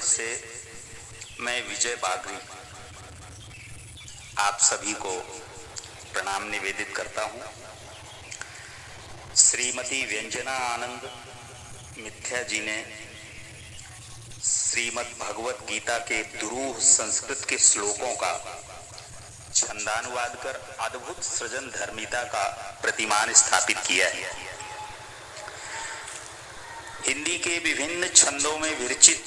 से मैं विजय बागरी आप सभी को प्रणाम निवेदित करता हूँ। श्रीमती व्यंजना आनंद मिथ्या जी ने श्रीमद् भगवत गीता के दुरूह संस्कृत के श्लोकों का छंदानुवाद कर अद्भुत सृजन धर्मिता का प्रतिमान स्थापित किया है। हिंदी के विभिन्न छंदों में विरचित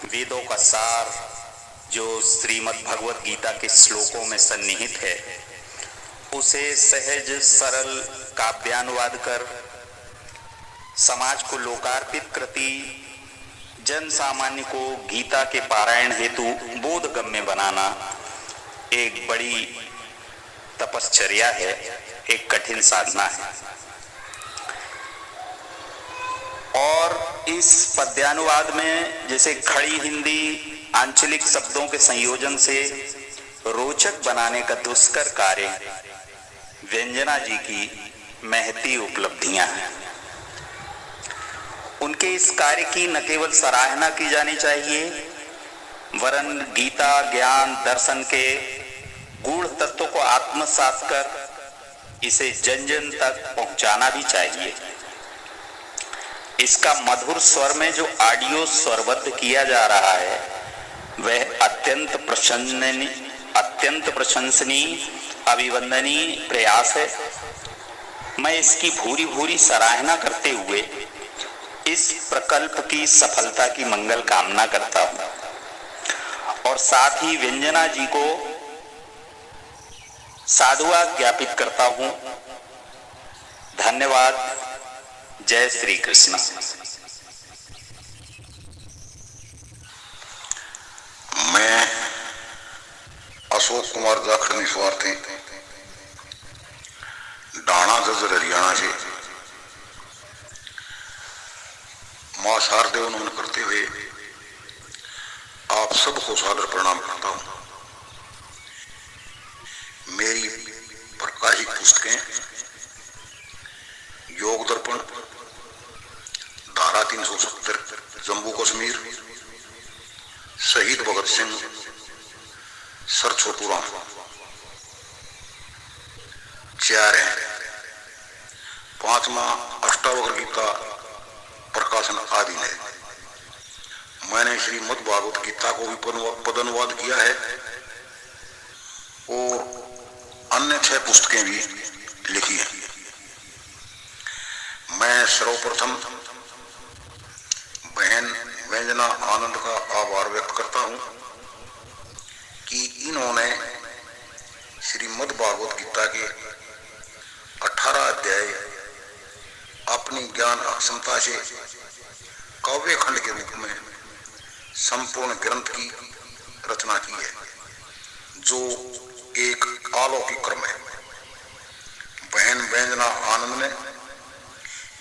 वेदों का सार जो श्रीमद् भगवत गीता के श्लोकों में सन्निहित है, उसे सहज सरल काव्यानुवाद कर समाज को लोकार्पित करती जन सामान्य को गीता के पारायण हेतु बोधगम्य बनाना एक बड़ी तपश्चर्या है, एक कठिन साधना है। और इस पद्यानुवाद में जैसे खड़ी हिंदी आंचलिक शब्दों के संयोजन से रोचक बनाने का दुष्कर कार्य व्यंजना जी की महती उपलब्धियां हैं। उनके इस कार्य की न केवल सराहना की जानी चाहिए, वरन गीता ज्ञान दर्शन के गूढ़ तत्वों को आत्मसात कर इसे जन जन तक पहुंचाना भी चाहिए। इसका मधुर स्वर में जो ऑडियो स्वरबद्ध किया जा रहा है वह अत्यंत प्रशंसनीय अभिवंदनीय प्रयास है। मैं इसकी भूरी भूरी सराहना करते हुए इस प्रकल्प की सफलता की मंगल कामना करता हूं और साथ ही व्यंजना जी को साधुवाद ज्ञापित करता हूं। धन्यवाद। जय श्री कृष्ण। मैं अशोक कुमार जाखड़ निस्वार्थी डाणा जजर हरियाणा से मां शारदे को नमन करते हुए आप सबको सादर प्रणाम करता हूं। मेरी प्रकाशित पुस्तकें योग दर्पण, धारा 370, जम्मू कश्मीर, शहीद भगत सिंह, सर छोटू राम 4 है। 5वां अष्टावक्र गीता प्रकाशन आदि है। मैंने श्रीमद् भागवत गीता को भी पदानुवाद किया है और अन्य 6 पुस्तकें भी लिखी हैं। मैं सर्वप्रथम बहन व्यंजना आनंद का आभार व्यक्त करता हूं कि इन्होंने श्रीमद् भागवत गीता के 18 अध्याय अपनी ज्ञान अक्षमता से काव्य खंड के रूप में संपूर्ण ग्रंथ की रचना की है, जो एक अलौकिक क्रम है। बहन व्यंजना आनंद ने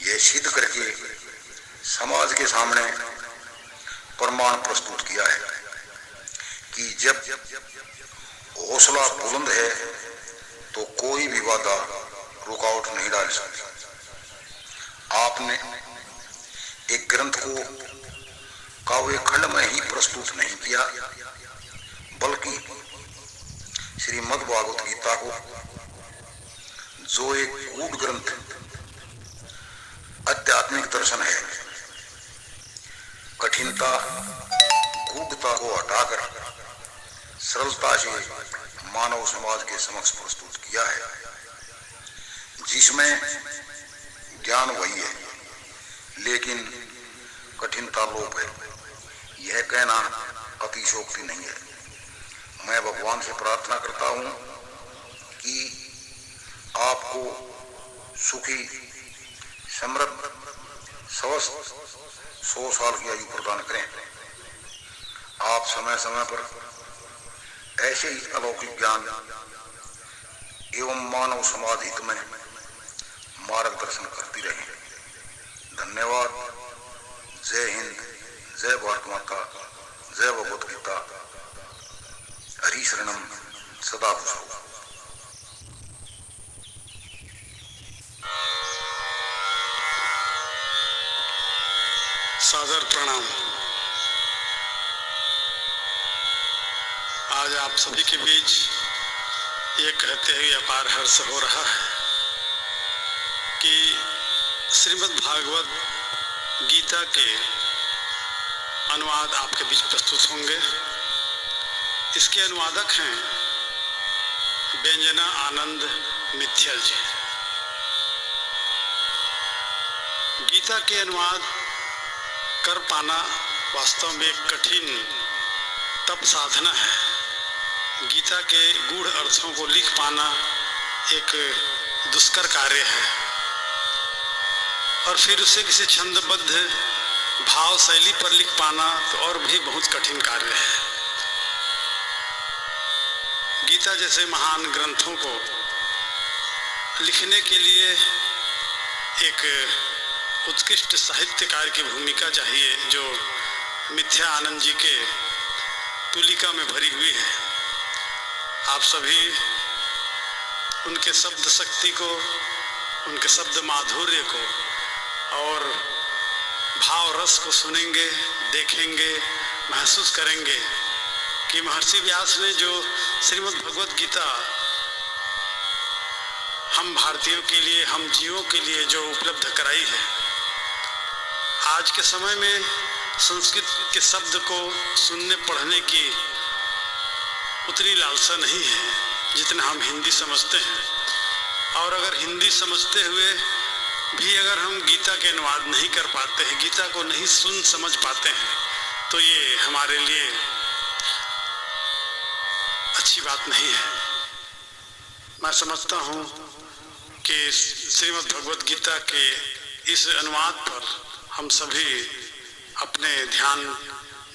यह सिद्ध करके समाज के सामने प्रमाण प्रस्तुत किया है कि जब हौसला बुलंद है तो कोई भी बाधा रुकावट नहीं डाल सकती। आपने एक ग्रंथ को काव्य खंड में ही प्रस्तुत नहीं किया, बल्कि श्रीमद् भागवत गीता को, जो एक गूढ़ ग्रंथ आध्यात्मिक दर्शन है, कठिनता गूढ़ता को हटाकर सरलता से मानव समाज के समक्ष प्रस्तुत किया है, जिसमें ज्ञान वही है लेकिन कठिनता लोप है। यह कहना अतिशोक्ति नहीं है। मैं भगवान से प्रार्थना करता हूं कि आपको सुखी समृद्ध स्वस्थ 100 साल की आयु प्रदान करें। आप समय समय पर ऐसे ही अलौकिक ज्ञान एवं मानव समाज हित में मार्गदर्शन करती रहें। धन्यवाद। जय हिंद, जय भारत माता, जय भगवत गीता। हरि शरणम सदा कुशल। सादर प्रणाम। आज आप सभी के बीच ये कहते हुए अपार हर्ष हो रहा है कि श्रीमद् भागवत गीता के अनुवाद आपके बीच प्रस्तुत होंगे। इसके अनुवादक हैं व्यंजना आनंद मित्तल जी। गीता के अनुवाद कर पाना वास्तव में एक कठिन तप साधना है। गीता के गूढ़ अर्थों को लिख पाना एक दुष्कर कार्य है और फिर उसे किसी छंदबद्ध भाव शैली पर लिख पाना तो और भी बहुत कठिन कार्य है। गीता जैसे महान ग्रंथों को लिखने के लिए एक उत्कृष्ट साहित्यकार की भूमिका चाहिए जो मिथ्या आनंद जी के तुलिका में भरी हुई है। आप सभी उनके शब्द शक्ति को, उनके शब्द माधुर्य को और भाव रस को सुनेंगे, देखेंगे, महसूस करेंगे कि महर्षि व्यास ने जो श्रीमद् भगवत गीता हम भारतीयों के लिए, हम जीवों के लिए जो उपलब्ध कराई है। आज के समय में संस्कृत के शब्द को सुनने पढ़ने की उतनी लालसा नहीं है जितना हम हिंदी समझते हैं। और अगर हिंदी समझते हुए भी अगर हम गीता के अनुवाद नहीं कर पाते हैं, गीता को नहीं सुन समझ पाते हैं, तो ये हमारे लिए अच्छी बात नहीं है। मैं समझता हूँ कि श्रीमद् भगवत गीता के इस अनुवाद पर हम सभी अपने ध्यान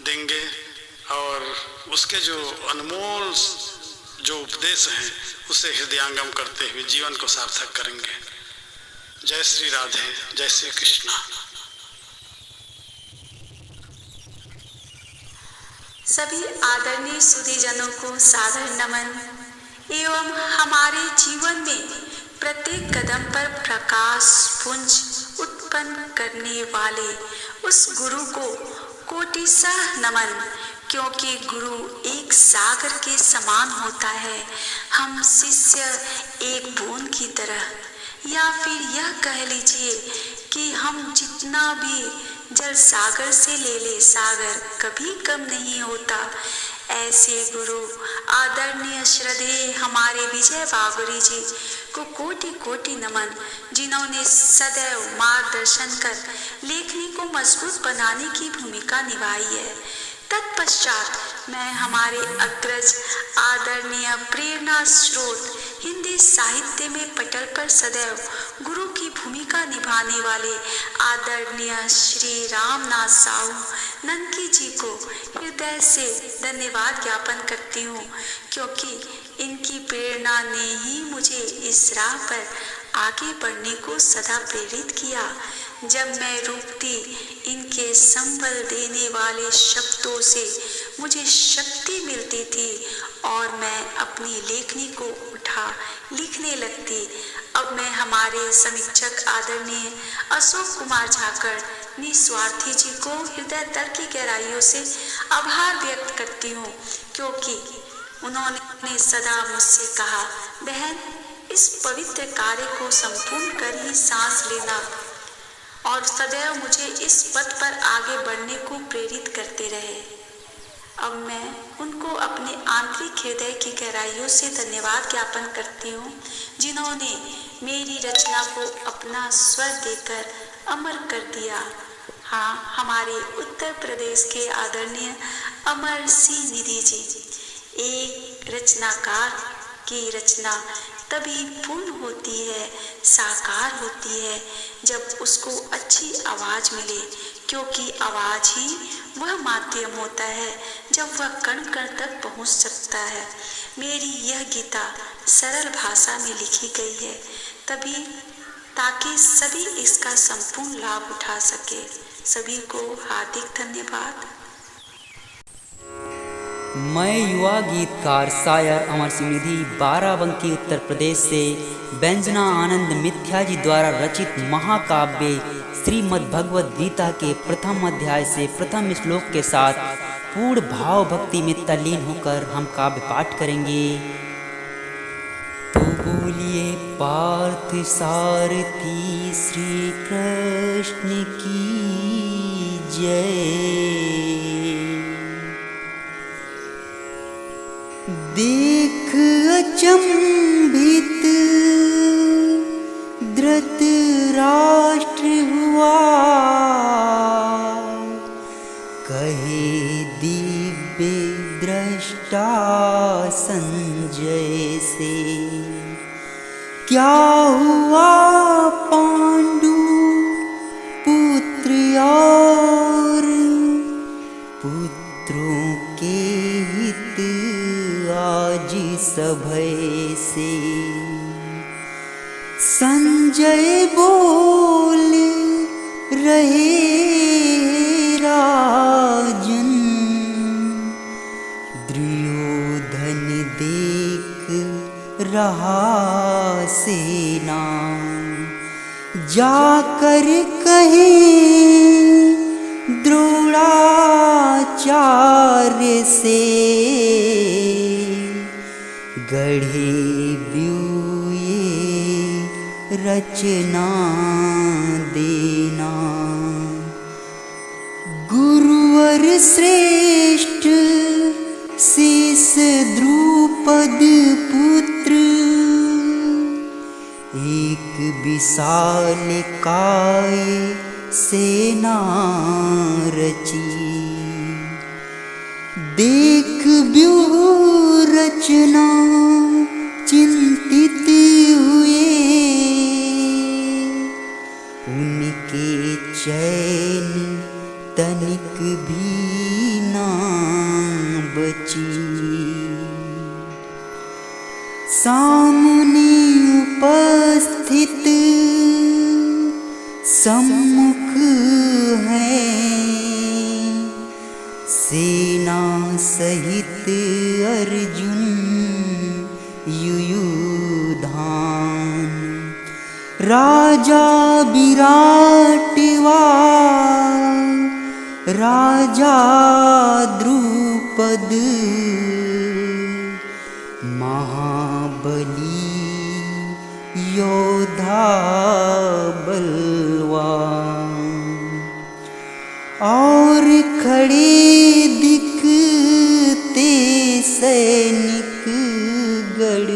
देंगे और उसके जो अनमोल जो उपदेश हैं उसे हृदयंगम करते हुए जीवन को सार्थक करेंगे। जय श्री राधे, जय श्री कृष्णा। सभी आदरणीय सुधीजनों को सादर नमन एवं हमारे जीवन में प्रत्येक कदम पर प्रकाश पुंज उत्पन्न करने वाले उस गुरु को कोटिशः नमन, क्योंकि गुरु एक सागर के समान होता है। हम शिष्य एक बूंद की तरह, या फिर यह कह लीजिए कि हम जितना भी जल सागर से ले ले, सागर कभी कम नहीं होता। ऐसे गुरु आदरणीय श्रद्धेय हमारे विजय बागुरी जी को कोटि कोटि नमन, जिन्होंने सदैव मार्गदर्शन कर लेखनी को मजबूत बनाने की भूमिका निभाई है। तत्पश्चात मैं हमारे अग्रज आदरणीय प्रेरणा स्रोत हिंदी साहित्य में पटल पर सदैव गुरु की भूमिका निभाने वाले आदरणीय श्री रामनाथ साहू ननकी जी को हृदय से धन्यवाद ज्ञापन करती हूँ, क्योंकि इनकी प्रेरणा ने ही मुझे इस राह पर आगे बढ़ने को सदा प्रेरित किया। जब मैं रुकती इनके संबल देने वाले शब्दों से मुझे शक्ति मिलती थी और मैं अपनी लेखनी को उठा लिखने लगती। अब मैं हमारे समीक्षक आदरणीय अशोक कुमार झाकर निस्वार्थी जी को हृदय तल की गहराइयों से आभार व्यक्त करती हूँ, क्योंकि उन्होंने सदा मुझसे कहा, बहन इस पवित्र कार्य को संपूर्ण कर ही सांस लेना, और सदैव मुझे इस पथ पर आगे बढ़ने को प्रेरित करते रहे। अब मैं उनको अपने आंतरिक हृदय की गहराइयों से धन्यवाद ज्ञापन करती हूँ, जिन्होंने मेरी रचना को अपना स्वर देकर अमर कर दिया। हाँ, हमारे उत्तर प्रदेश के आदरणीय अमर सिंह निधि जी, एक रचनाकार की रचना तभी पूर्ण होती है, साकार होती है, जब उसको अच्छी आवाज़ मिले, क्योंकि आवाज़ ही वह माध्यम होता है जब वह कण कण तक पहुंच सकता है। मेरी यह गीता सरल भाषा में लिखी गई है तभी ताकि सभी इसका संपूर्ण लाभ उठा सके। सभी को हार्दिक धन्यवाद। मैं युवा गीतकार शायर अमर सिंह निधि बाराबंकी उत्तर प्रदेश से व्यंजना आनंद मिथ्या जी द्वारा रचित महाकाव्य श्रीमद् भगवद गीता के प्रथम अध्याय से प्रथम श्लोक के साथ पूर्ण भाव भक्ति में तल्लीन होकर हम काव्य पाठ करेंगे। तो बोलिए पार्थ सारथी श्री कृष्ण की जय। देख अचंभित धृतराष्ट्र हुआ, कहे दिव्य दृष्टा संजय से, क्या हुआ पांडु पुत्र और पुत्रों के हित आज सभय से। संजय बोल रहे राजन, दुर्योधन देख रहा सेना, जाकर कहे द्रोणाचार्य से, गढ़े व्यूये रचना देना। गुरुवर श्रेष्ठ शेष द्रुपद पुत्र, एक विशाल काय सेना रची। देख व्यूह रचना चिंतित हुए, उनके चैन तनिक भी ना बची। सामने उपस्थित सम्मुख है, सेना सहित अर्जुन युयुधान। राजा विराटवा राजा द्रुपद, महाबली योद्धा बलवान। और खड़े दिखते सैनिक गढ़,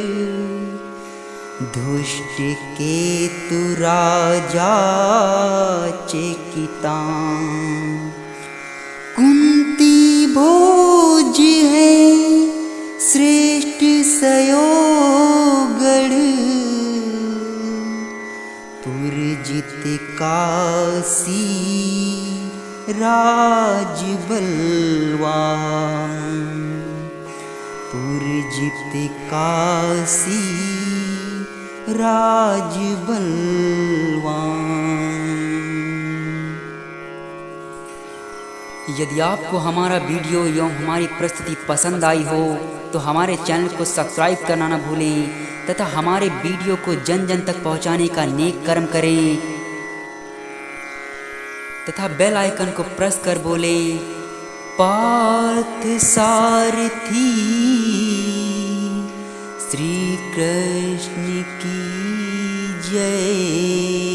दुष्ट केतु राजा चेकिता। कुंती भोज है श्रेष्ठ सयोगढ़, पुरजित काशी राज बलवान। पुरजित काशी राज बलवान। यदि आपको हमारा वीडियो एवं हमारी प्रस्तुति पसंद आई हो तो हमारे चैनल को सब्सक्राइब करना न भूलें तथा हमारे वीडियो को जन जन तक पहुंचाने का नेक कर्म करें तथा बेल आइकन को प्रेस कर बोले पार्थ सारथी श्री कृष्ण की जय।